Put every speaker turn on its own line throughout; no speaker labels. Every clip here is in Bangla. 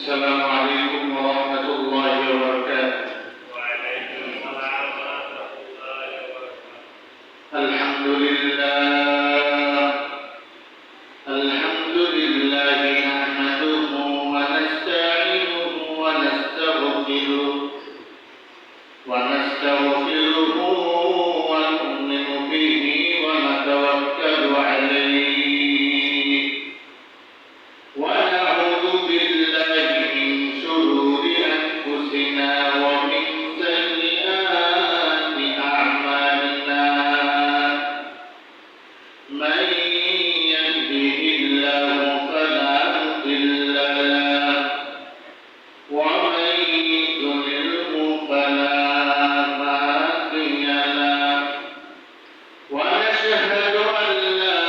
السلام عليكم ورحمة الله وبركاته.
وعليكم السلام ورحمة الله وبركاته.
الحمد لله نحمده ونستعينه ونستغفره ونؤمن به ونتوكل عليه ونعوذ بالله من شرور أنفسنا ومن سيئات أعمالنا. من يهده الله فلا مضل له ومن يضلله فلا هادي له. ونشهد أن لا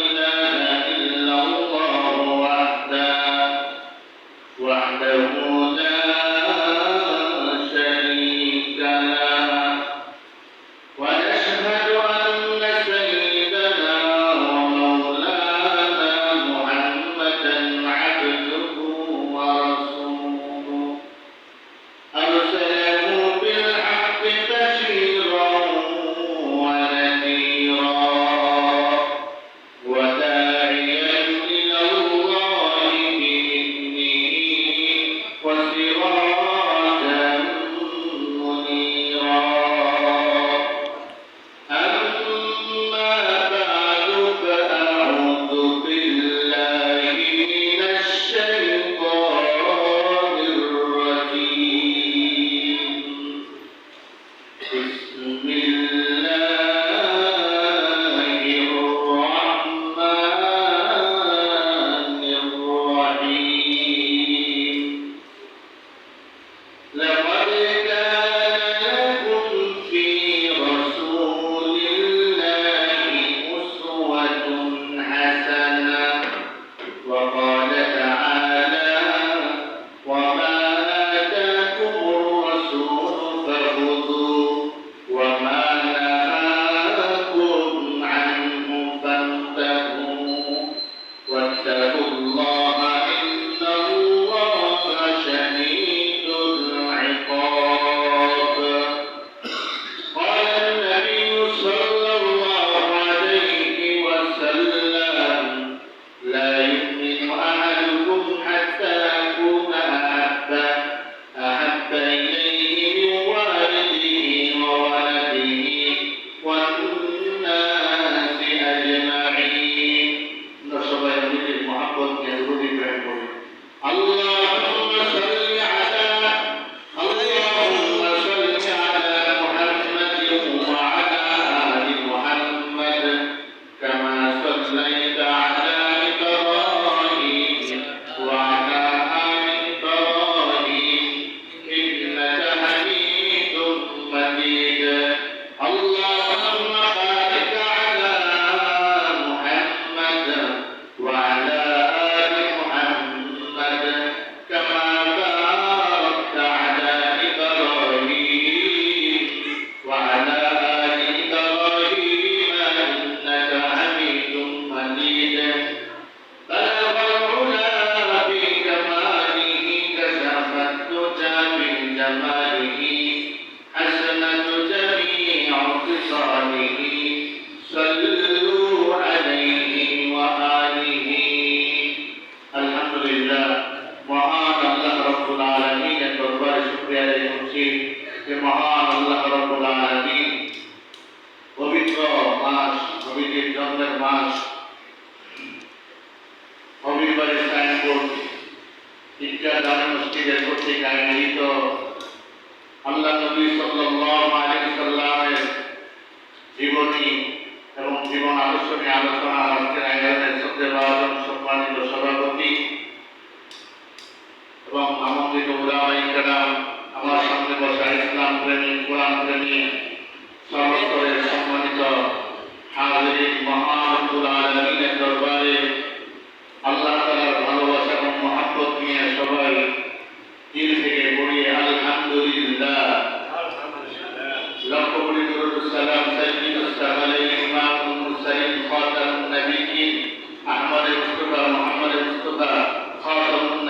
إله إلا الله وحده لا شريك له. ونشهد أن سيدنا ومولانا محمدا عبده ورسوله أرسله بالحق بشيرا ونذيرا وداعيا إلى الله بإذنه وسراجا منيرا. أما بعد فأعوذ بالله من الشيطان الرجيم. بسم الله الرحمن الرحيم. لقد كان لكم في رسول الله أسوة حسنة. وقال تعالى: وما آتاكم الرسول فخذوه وما نهاكم عنه فانتهوا واتقوا الله إن الله شديد العقاب. قال النبي صلى الله عليه وسلم: لا يؤمن أحدكم حتى أكون أحب إليه من والده وولده والناس أجمعين. نصبح به المحبة يزول إبراهيم. اللهم صل على محمد وعلى آل محمد كما صليت على إبراهيم وعلى آل إبراهيم إنك حميد مجيد. اللهم بارك على محمد وعلى آل محمد كما باركت على إبراهيم وعلى آل إبراهيم إنك حميد مجيد. بلغ العلا بكماله كشف الدجى بجماله حسنة جميع خصاله. صلوا عليه وآله. الحمد لله মহান আল্লাহ রাব্বুল আলামিনের দরবারে শুকরিয়া আদায় করছি যে মহান আল্লাহ রাব্বুল আলামিন পবিত্র মাস, নবীজির জন্মের মাস, হবিগঞ্জ সাইনবোর্ড ঈদগাহ জামে মসজিদের কর্তৃক আয়োজিত আল্লাহ নবী সাল্লাল্লাহু আলাইহি সাল্লামের জীবনী এবং জীবন আদর্শ নিয়ে আলোচনা আজকের আয়োজনের শ্রদ্ধেয়ভাজন সম্মানিত সভাপতি এবং আমন্ত্রিত উলামায়ে কেরাম, আমার সামনে বসা ইসলাম প্রেমী, কোরআন প্রেমী, সর্বস্তরের সম্মানিত হাজিরিন, মহান রব্বুল আলামিনের দরবারে আল্লাহ তাআলার ভালোবাসা এবং মহব্বত নিয়ে সবাই দিল থেকে পড়িয়ে আলহামদুলিল্লাহ। লক্ষ কোটি দরুদ সালাম সাইয়্যিদুস সালালিন ইমামুল মুরসালিন খাতামুন নবিয়্যিন আহমদ মুস্তাফা মুহাম্মদ মুস্তাফা খাতামুন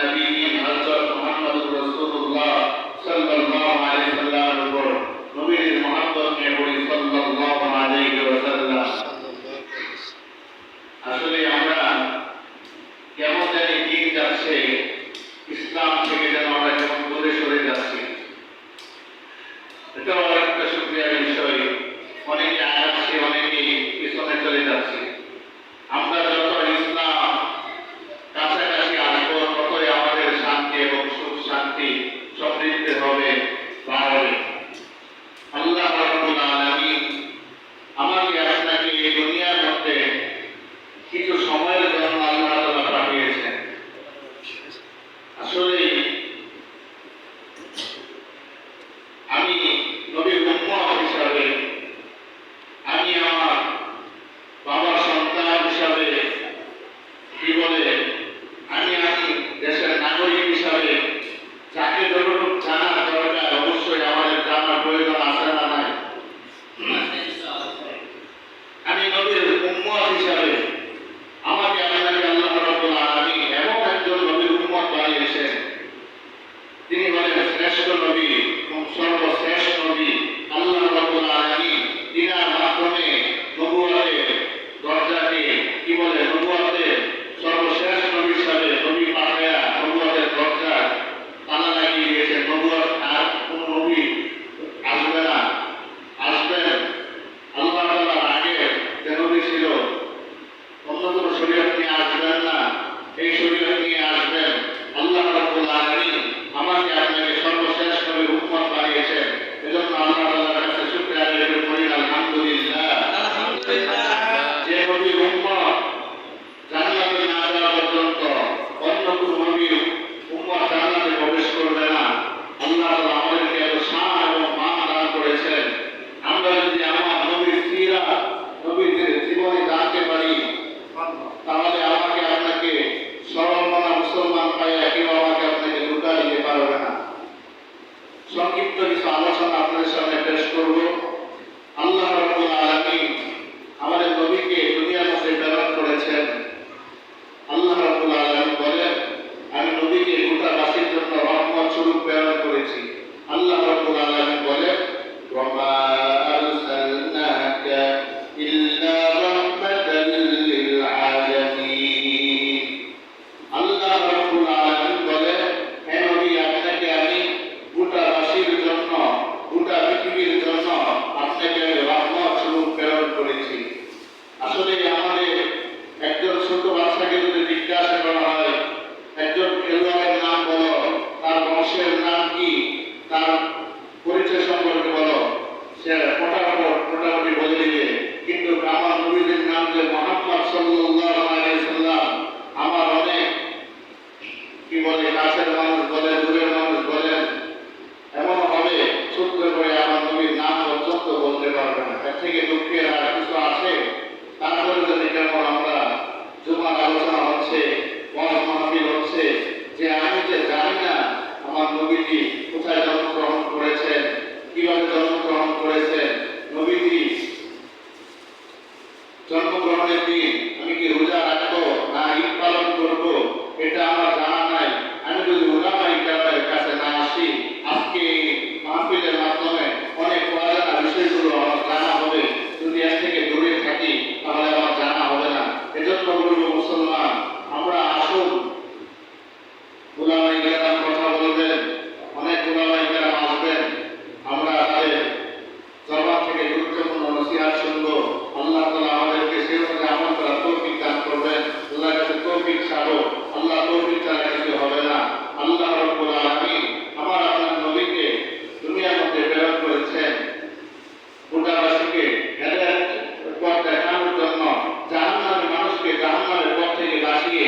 উম্মত হিসাবে আমাকে আপনাকে আল্লাহ রাব্বুল আলামিন এমন একজন নবীর উম্মত বানিয়েছেন, তিনি হলেন শ্রেষ্ঠ নবী এবং সর্বশ্রেষ্ঠ নবী। আল্লাহ রাব্বুল আলামিন তিনার মাধ্যমে নবুয়তের দরজাকে কি বলে, নবুয়তের সর্বশ্রেষ্ঠ নবী হিসাবে নবী পাঠায়া নবুয়তের দরজা তালা লাগিয়ে দিয়েছেন। নবুয়ত আর কোন নবী আসবে না, আসবেন আল্লাহ তাআলার আগে যে নবী ছিল অন্য কোনো শরীয়ত নিয়ে আসবেন না, এই শরীয়ত নিয়ে আসবেন। আল্লাহ রাব্বুল আলামিন আমাকে আপনাকে সর্বশ্রেষ্ঠ নবীর উম্মত বানিয়েছেন। এজন্য আল্লাহ তাআলার কাছে শুকরিয়া আদায় করি, আলহামদুলিল্লাহ। যে নবীর উম্মত জান্নাতে না যাওয়া পর্যন্ত অন্য কোনো নবীর উম্মত জান্নাতে প্রবেশ করবে না। আল্লাহ তাআলা আমাদেরকে এত শান এবং মান দান করেছেন। আমরা যদি আমার নবীর সিরাত, নবীর জীবনী জানতে পারি, তাহলে আমাকে আপনাকে সরলমনা মুসলমান পাইয়া কেউ আমাকে আপনাকে ধোঁকা দিতে পারবে না। সংক্ষিপ্ত কিছু আলোচনা আপনাদের সামনে পেশ করব। আল্লাহ রাব্বুল আলামিন আমাদের নবীকে দুনিয়ার মধ্যে প্রেরণ করেছেন। আল্লাহ রাব্বুল আলামিন বলেন, আমি নবীকে গোটাবাসীর জন্য রহমত স্বরূপ প্রেরণ করেছি। আল্লাহ রাব্বুল আলামিন বলেন, ওয়ামা আরসালনাকা ইল্লা রাহমাতাল লিল আলামিন। আল্লাহ রাব্বুল আলামিন বলেন, হে নবী, আপনাকে আমি গোটাবাসীর জন্য, গোটা পৃথিবীর জন্য আপনাকে আমি রহমত স্বরূপ প্রেরণ করেছি। আসলে আমাদের একজন ছোট বাচ্চাকে যদি জিজ্ঞাসা করা হয়, একজন খেলোয়াড়ের নাম বলো, তার বংশের নাম কি, তার পরিচয় সম্পর্কে বলো, সে মোটামুটি বলে দিবে। কিন্তু আমার নবীর নাম যে মুহাম্মদ সাল্লাল্লাহু আলাইহি সাল্লাম, আমার অনেক কি বলে, কাছের মানুষ বলে, দূরের মানুষ বলেন, এমন হবে ছোট্ট করে আমার নবীর নাম পর্যন্ত বলতে পারবে না। এর থেকে দুঃখের আর কিছু আছে? তারপরে যদি কেমন আমরা জুমার আলোচনা হচ্ছে, ওয়াজ মাহফিল হচ্ছে, যে আমি যে জানি না আমার নবীজি কোথায় জন্মগ্রহণ করেছেন, কিভাবে জন্মগ্রহণ করেছেন, নবীজি জন্মগ্রহণের দিন আমি কি রোজা রাখবো না ঈদ পালন করবো, এটা আমার জানা নাই। আমি যদি উলামায়ে কেরামের কাছে না আসি, আজকে এই মাহফিলের মাধ্যমে অনেক অজানা বিষয়গুলো আমার জানা হবে। যদি এর থেকে দূরে থাকি তাহলে আমার জানা হবে না। এজন্য বলবো, মুসলমান আমরা আসুন, উলামায়ে কেরাম কথা বলবেন, অনেক উলামায়ে কেরাম আসবেন, আমরা তাদের জবান থেকে গুরুত্বপূর্ণ নসিহত শুনবো। আল্লাহ তাআলা আমাদেরকে সেভাবে আমল করার তৌফিক দান করবেন। আল্লাহর কাছে তৌফিক চাবো, আল্লাহ তৌফিক ছাড়া কিছু হবে না। আল্লাহ রাব্বুল আলামিন আমার আপনার নবীকে দুনিয়ার মধ্যে প্রেরণ করেছেন গোটাবাসীকে হেদায়েতের পথ দেখানোর জন্য, জাহান্নামী মানুষকে জাহান্নামের পথ থেকে বাঁচিয়ে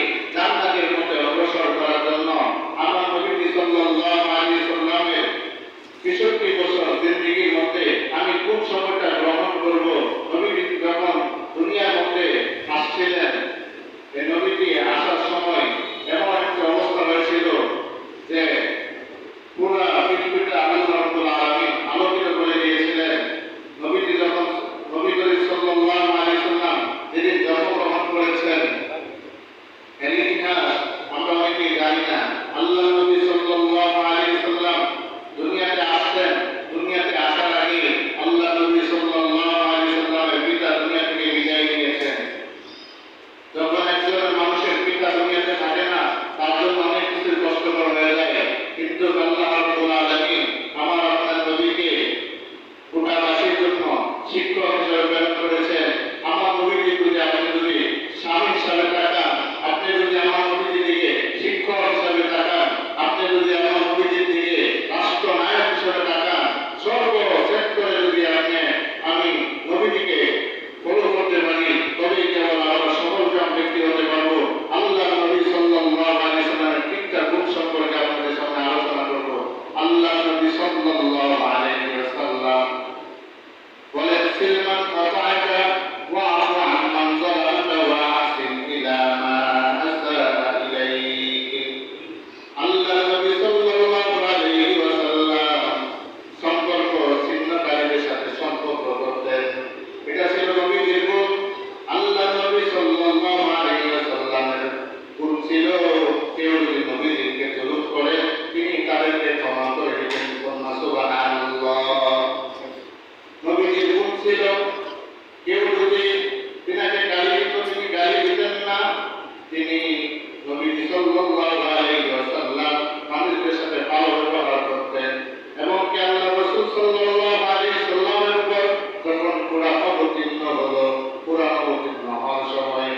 হওয়ার সময়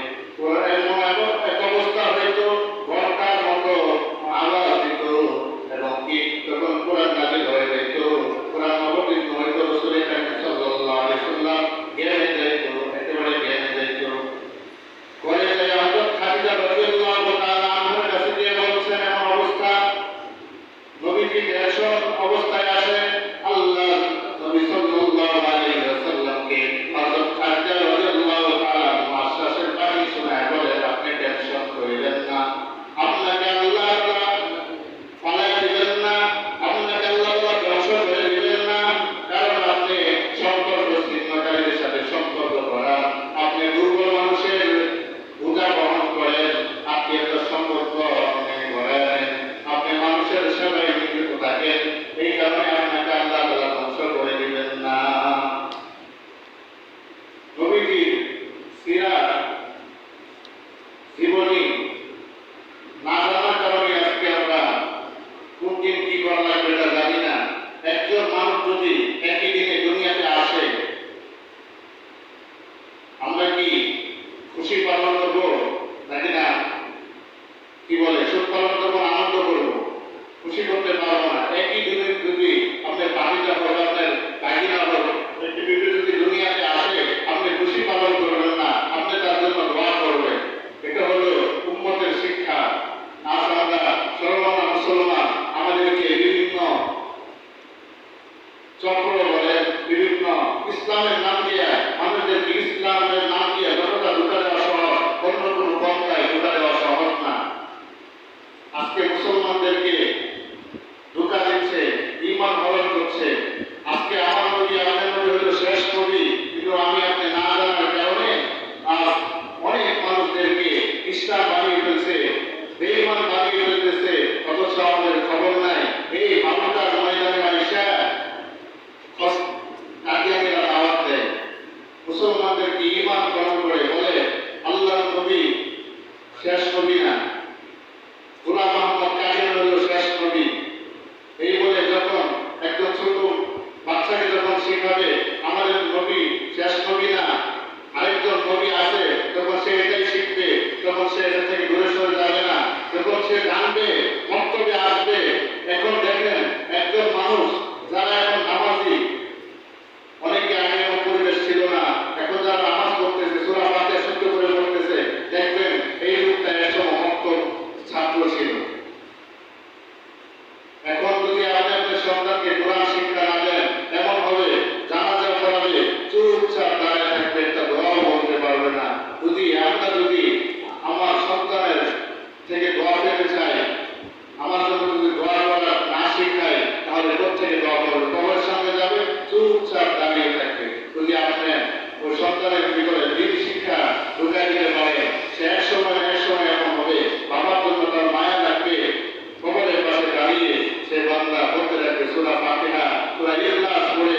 এমন এক অবস্থা হইতো ঘন্টার মতো আওয়াজ দিত এবং কি তখন কোরআন নাযিল হয়ে যেত, কোরআন অবতীর্ণ হইতো, রাসূল কারীম সাল্লাল্লাহু আলাইহি ওয়াসাল্লাম জ্ঞানে যাইত, একেবারে জ্ঞানে যাইত। পরে যাই হযরত খাদিজা রাদিয়াল্লাহু তাআলা আনহার কাছে গিয়ে বলছেন এমন অবস্থা, নবীজি টেনশন অবস্থায় আছে। আল্লাহ নবী সাল্লাল্লাহু আলাইহি ওয়াসাল্লামকে হযরত খাদিজা রাদিয়াল্লাহু তাআলা আশ্বাসের বাণী শোনায় বলে, আপনি টেনশন করিবেন না, আপনাকে আল্লাহ তাআলা ফালায় দিবেন না, আপনাকে আল্লাহ তাআলা ধ্বংস করে দিবেন না, কারণ আপনি সম্পর্ক ছিন্নকারীদের সাথে সম্পর্ক করেন, আপনি দুর্বল মানুষের বোঝা বহন করেন, আত্মীয়তার সম্পর্ক আপনি করেন, আপনি মানুষের সেবায় নিয়োজিত থাকেন, এই কারণে আপনাকে আল্লাহ তাআলা ধ্বংস করে দিবেন না। নবীজির সিরাত জীবনী না জানার কারণে আজকে আমরা কোন দিন কি করা লাগবে এটা জানি না। একজন মানুষ যদি একই দিনে দুনিয়াতে আসে, আমরা কি খুশি পালন করবো নাকি না কি বলে সুখ পালন করবো, আনন্দ করবো? খুশি করতে পারবো না। একই দিনে যদি আপনার বাড়িটা হোক, আপনার কাহিনা হোক, একটি বিবি যদি দুনিয়াতে আসে, আপনি খুশি পালন করবেন না, আপনি তার জন্য দোয়া করবেন। এটা হলো উম্মতের শিক্ষা। আজ আমরা সর্বনা মুসলমান আমাদেরকে বিভিন্ন চক্র বলে, বিভিন্ন ইসলামের নাম দিয়ে আমাদেরকে ইসলামের নাম দিয়ে যতটা ঢুকা দেওয়া সহজ, অন্য কোনো পন্থায় ঢুকা দেওয়া সহজ না। আজকে মুসলমানদেরকে ধোঁকা দিচ্ছে, ঈমান হরণ করছে। আজকে আমার নবী আপনার নবী হলো শেষ নবী, কিন্তু আমি আপনি না জানার কারণে আজ অনেক মানুষদেরকে খ্রিস্টান বানিয়ে ফেলছে, বেঈমান বানিয়ে ফেলতেছে, অথচ আমাদের খবর নাই। এই বালুকার ময়দানে আইসা কাদিয়ানীরা দাওয়াত দেয়, মুসলমানদেরকে ঈমান গ্রহণ করে বলে আল্লাহর নবী শেষ নবী না, গোলাম মোহাম্মদ কাদিয়ানী হলো শেষ নবী। এই বলে যখন একজন ছোট বাচ্চাকে যখন শেখাবে আমাদের নবী শেষ নবী না, আরেকজন নবী আছে, তখন সে এটাই শিখবে, তখন সে এটা থেকে দূরে সরে যাবে না, যখন সে জানবে মক্তবে আসবে। এখন দেখেন একজন মানুষ যারা এখন নামাজি, অনেকে আগে এমন পরিবেশ ছিল না, এখন যারা নামাজ পড়তেছে, সূরা ফাতিহা শুদ্ধ করে পড়তেছে, দেখবেন এই লোকটা একসময় মক্তব ছাত্র ছিল। এখন যদি আপনি আপনার সন্তানকে কোরআন শিক্ষা না দেন, এমন হবে জানাজা পড়াবে, চুপচাপ দাঁড়িয়ে থাকবে, একটা দোয়াও বলতে পারবে না। যদি আমার সন্তানের থেকে দোয়া পেতে চাই, আমার জন্য যদি দোয়া করা না শিখায়, তাহলে কোথেকে দোয়া করবে? কবরের সামনে যাবে, চুপচাপ দাঁড়িয়ে থাকবে। যদি আপনি ওই সন্তানের ভিতরে দিন শিক্ষা ঢুকাই দিতে পারে, সে এক সময় এমন হবে, বাবার জন্য তার মায়া লাগবে, কবরের পাশে দাঁড়িয়ে সে বান্দা বলতে রাখবে সূরা ফাতিহা, সূরা ইখলাস পড়ে,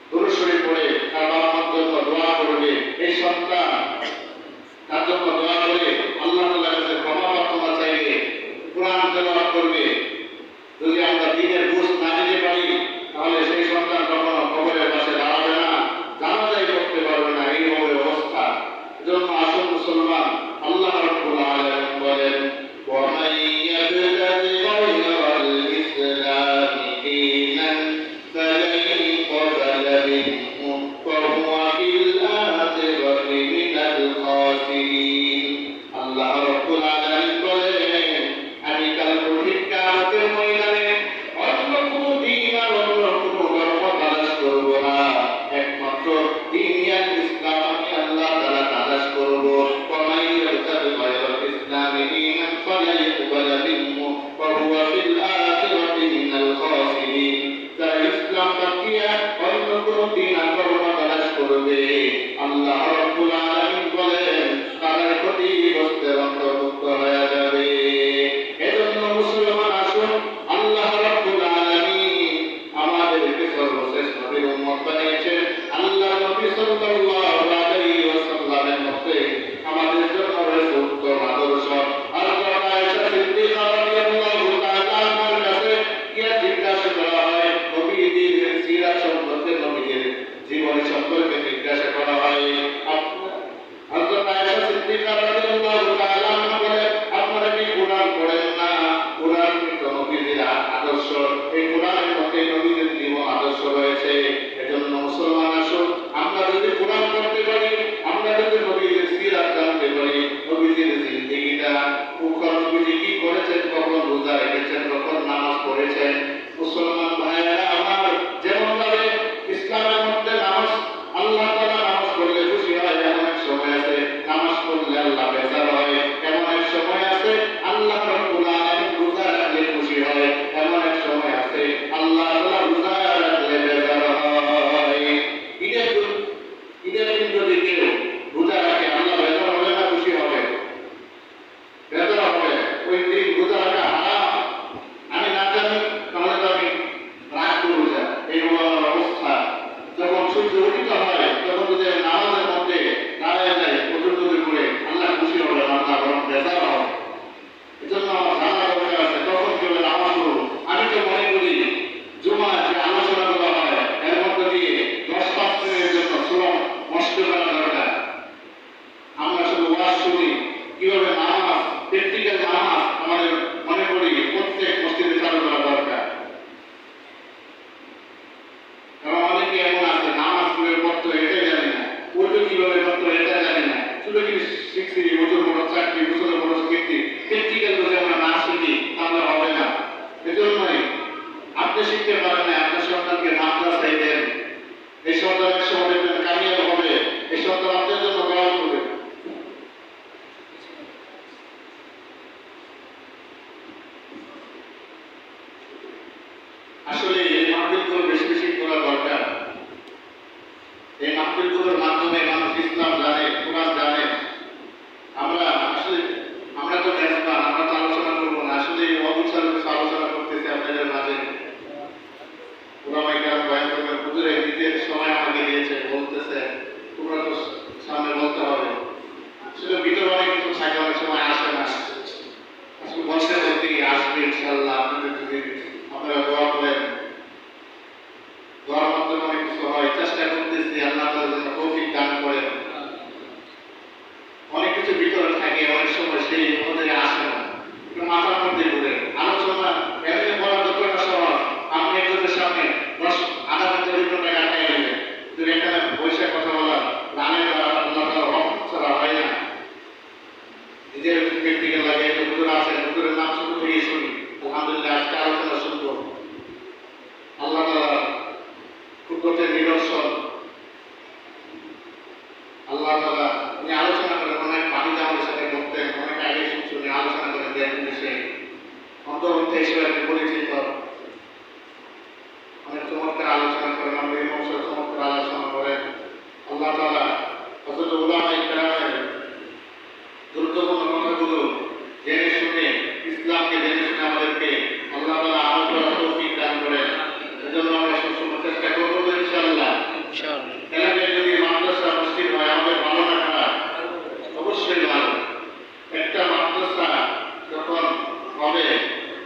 দুরূদ শরীফ পড়ে তার বাবার জন্য দোয়া করবে। এই সন্তান তার জন্য দোয়া করে আল্লাহ তাআলার কাছে ক্ষমা প্রার্থনা সিদ্দিকা রাদিয়াল্লাহু তাআলা আনহা বলেন, আপনারা কি কোরআন পড়েন না? কোরআন কিন্তু নবীদের আদর্শ, এই কোরআনের মধ্যে নবীদের জীবন আদর্শ রয়েছে। এজন্য মুসলমান আসুন, আমরা যদি কোরআন পড়তে পারি, আমরা যদি নবীদের সিরাত জানতে পারি, নবীদের জিন্দেগিটা, নবীজি কি করেছেন, কখন রোজা রেখেছেন, কখন নামাজ পড়েছেন। মুসলমান ভাইয়েরা আমার, যেমন ভাবে ইসলামের মধ্যে নামাজ, আল্লাহ তাআলা নামাজ পড়লে খুশি হয়, এমন এক সময় আছে নামাজ পড়লে আল্লাহ বেজার হয়, এমন এক সময় আছে আল্লাহ রাব্বুল আলামিন রোজা রাখলে খুশি হয়, এমন এক সময় আছে আল্লাহ তাআলা রোজা রাখলে বেজার হয়। ঈদের দিন যদি কেউ রোজা রাখে, আল্লাহ বেজার হবে না খুশি হবে? বেজার হবে। ওই দিন রোজা রাখা হারাম, আমি না জানি, তাহলে তো আমি রাখবো রোজা। এই হলো আমার অবস্থা। যখন সূর্য উদিত হয়, তখন যদি আমি নামাজের মধ্যে দাঁড়ায় যাই, প্রচুর করে আল্লাহ খুশি হবে না, আল্লাহ বরং বেজার হবে। এজন্য আমার জানা দরকার আছে কখন কেউ নামাজ পড়বো। আমি তো মনে করি জুমা যে আলোচনাগুলো হয়, এর মধ্যে দিয়ে 10-5 মিনিটের জন্য শ্রম নষ্ট করা দরকার। আমরা শুধু ওয়াজ শুনি, কিভাবে নামাজ, প্র্যাকটিক্যাল নামাজ আমাদের মনে করি প্রত্যেক মসজিদে চালু করা দরকার। কারণ অনেকে এমন আছে নামাজ কিভাবে পড়তে হয় এটাই জানি না, উর্দু কিভাবে পড়তে হয় এটা জানি না, শুধু কি শিখছি বছর বড় চাকরি, বছর বড় কীর্তি, প্র্যাকটিক্যাল যদি আমরা না শিখি তাহলে হবে না। এজন্যই আপনি শিখতে পারেন না, আপনার সন্তানকে মাদ্রাসায় দেন, এই সন্তান একসময় দেখবেন কামিয়াব হবে, এই সন্তান আপনার জন্য দোয়া করবে। আসলে এই মাহফিলগুলো বেশি বেশি করা দরকার। এই মাহফিলগুলোর মাধ্যমে মানুষ ইসলাম জানে, কোরআন জানে। আমরা আসলে আমরা তো মেজবান, আমরা তো আলোচনা করবো না, আসলে অবসর আলোচনা করতেছি আপনাদের মাঝে। ওলামায়ে কেরাম বয়ান করবেন, হুজুরে ঈদের সময় আমাকে দিয়েছে, বলতেছে তোমরা তো সামনে বলতে হবে। আসলে ভিতরে অনেক কিছু থাকে, অনেক সময় আসে না। আসলে বলতে বলতেই আসবে ইনশাআল্লাহ। আপনাদের যদি আপনারা দোয়া করেন, দোয়ার মাধ্যমে অনেক কিছু হয়। চেষ্টা করতেছি আল্লাহ তাআলা যেন তৌফিক দান করেন। অনেক কিছু ভিতরে থাকে, অনেক সময় সেই মধ্যে আসে না, একটু মাথার মধ্যে ঘুরে। আলোচনা এমনি বলা যতটা সহজ, আপনি একজনের সামনে 10-আধা ঘন্টা 2 ঘন্টা কাটাই নেবেন, কিন্তু এখানে বসে কথা বলা গানের দ্বারা আল্লাহ তাআলা রহমত ছাড়া হয় না। নিজের প্র্যাকটিক্যাল লাগে, একটা হুজুর আছেন, হুজুরের নাম শুধু থেকে শুনি, আলহামদুলিল্লাহ আজকে আলোচনা শুনবো। আল্লাহ তাআলা কুদরতের নিদর্শন। আল্লাহ তাআলা উনি আলোচনা করেন, অনেক পানি জামালের সাথে করতেন, অনেক আগে শুনে আলোচনা করেন, দেন সে অন্তর্ভুক্ত হিসেবে পরিচিত। অনেক চমৎকার আলোচনা করেন, আমাদের ইমাম সাহেব চমৎকার আলোচনা করেন। আল্লাহ তাআলা হযরত উলামায়ে কেরামের গুরুত্বপূর্ণ কথাগুলো জেনে শুনে, ইসলামকে জেনে শুনে আমাদেরকে আল্লাহ তাআলা আমল করার তৌফিক দান করেন। এজন্য আমরা সবসময় চেষ্টা করবো তো ইনশাআল্লাহ। এলাকায় যদি মাদ্রাসা মসজিদ হয়, আমাদের ভালো না খারাপ? অবশ্যই ভালো। একটা মাদ্রাসা যখন হবে,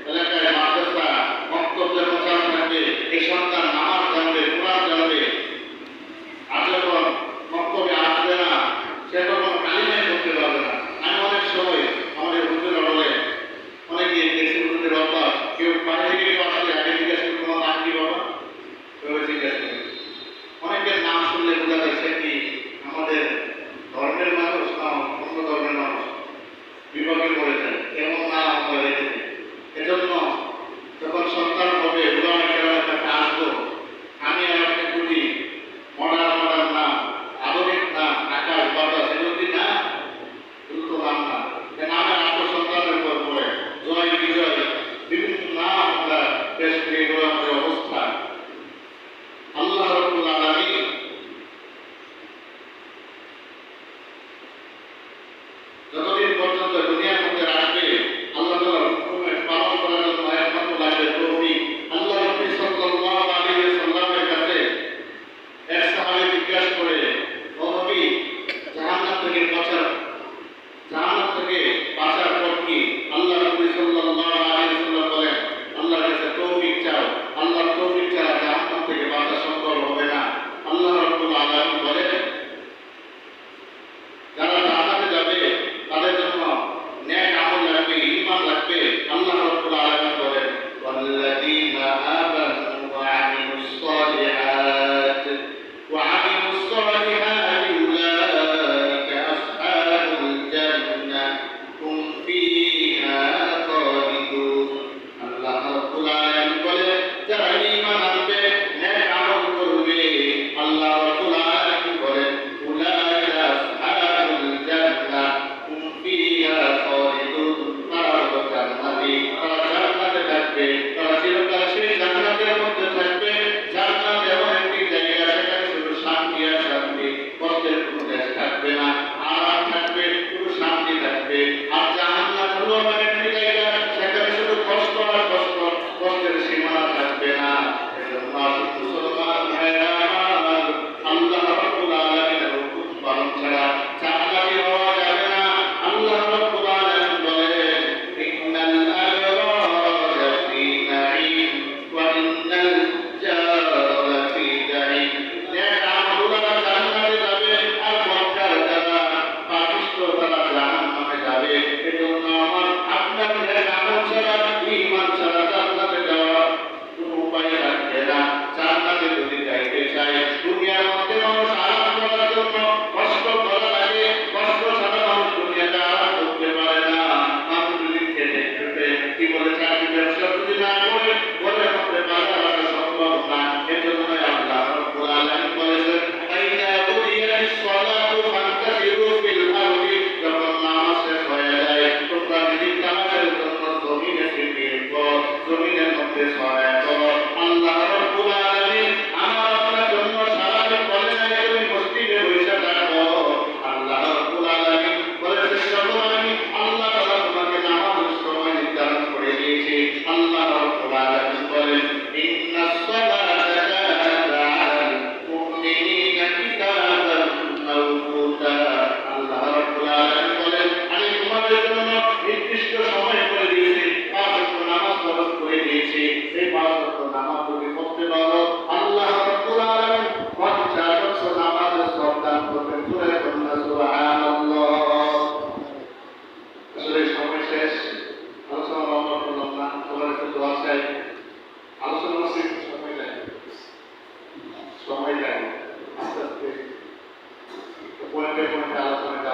এলাকায় মাদ্রাসা বক্তব্যের প্রচার থাকবে, এই সন্তান নামাজ জানবে, কোরআন জানবে। আর যখন বক্তব্যে আসবে না, সে তখন কালিমাই করতে পারবে না। আমি অনেক সময় আমাদের হুজুর বলে, অনেকে দেশে হুজুরের অভ্যাস, কেউ বাইরে থেকে কেউ আসলে আগে জিজ্ঞেস করে তোমার নাম কি বাবা, কেউ জিজ্ঞেস করে। অনেকের নাম শুনলে বোঝা যায় সে কি আমাদের ধর্মের মানুষ না অন্য ধর্মের মানুষ, বিভাগে পড়েছেন, এমন নাম আমরা রেখেছি। এজন্য যখন সন্তান হবে, উলামায়ে কেরামের কাছে আসবো, আমি আমাকে খুঁজি মডার্ন নাম, আধুনিক নাম, আকাশ বাতাস, এগুলি না, দ্রুত নাম না। নামের আসল সন্তানের উপর পড়ে জয় বিজয় বিভিন্ন নাম আমরা পেশ করি, এগুলো আমাদের অবস্থা। আল্লাহ রাব্বুল আলামিন যতদিন পর্যন্ত দুনিয়ার মধ্যে রাখবে, আল্লাহ তাআলার হুকুম পালন করার জন্য একমাত্র লাগবে তৌফিক। আল্লাহ নবী সাল্লাল্লাহু আলাইহি ওয়াসাল্লামের কাছে এক সাহাবী জিজ্ঞাসা করে, ও নবী, জাহান্নাম থেকে বাঁচার পথ কি? আল্লাহ নবী সাল্লাল্লাহু আলাইহি ওয়াসাল্লাম বলেন, আল্লাহর কাছে তৌফিক চাও। আল্লাহর তৌফিক ছাড়া জাহান্নাম থেকে বাঁচা সম্ভব হবে না। আল্লাহ রাব্বুল আলামিন বলেন, যারা জান্নাতে যাবে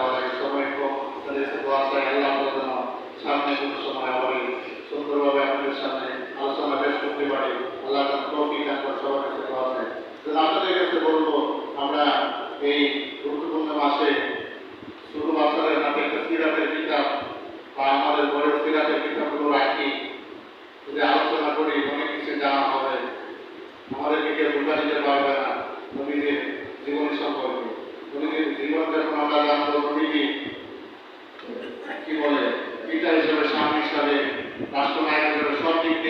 দেওয়া লাগে, সময় কম, তাদের সাথে দোয়া চাই আল্লাহ আমাদের যেন সামনে কোনো সময় আবার এই সুন্দরভাবে আপনাদের সামনে আলোচনা পেশ করতে পারি। আল্লাহ যেন তৌফিক দান করে, সবার কাছে দোয়া চাই। যেন আপনাদের কাছে বলবো, আমরা এই গুরুত্বপূর্ণ মাসে শুধু বাচ্চাদের হাতে একটা সিরাতের কিতাব বা আমাদের বড় সিরাতের কিতাবগুলো রাখি, যদি আলোচনা করি অনেক কিছু জানা হবে, আমাদেরকে কেউ বোঝা দিতে পারবে না নবীদের জীবনী সম্পর্কে। নবীদের জীবন যখন আমরা জানবো, নবীজি কি বলে পিতা হিসেবে, স্বামী হিসাবে, রাষ্ট্র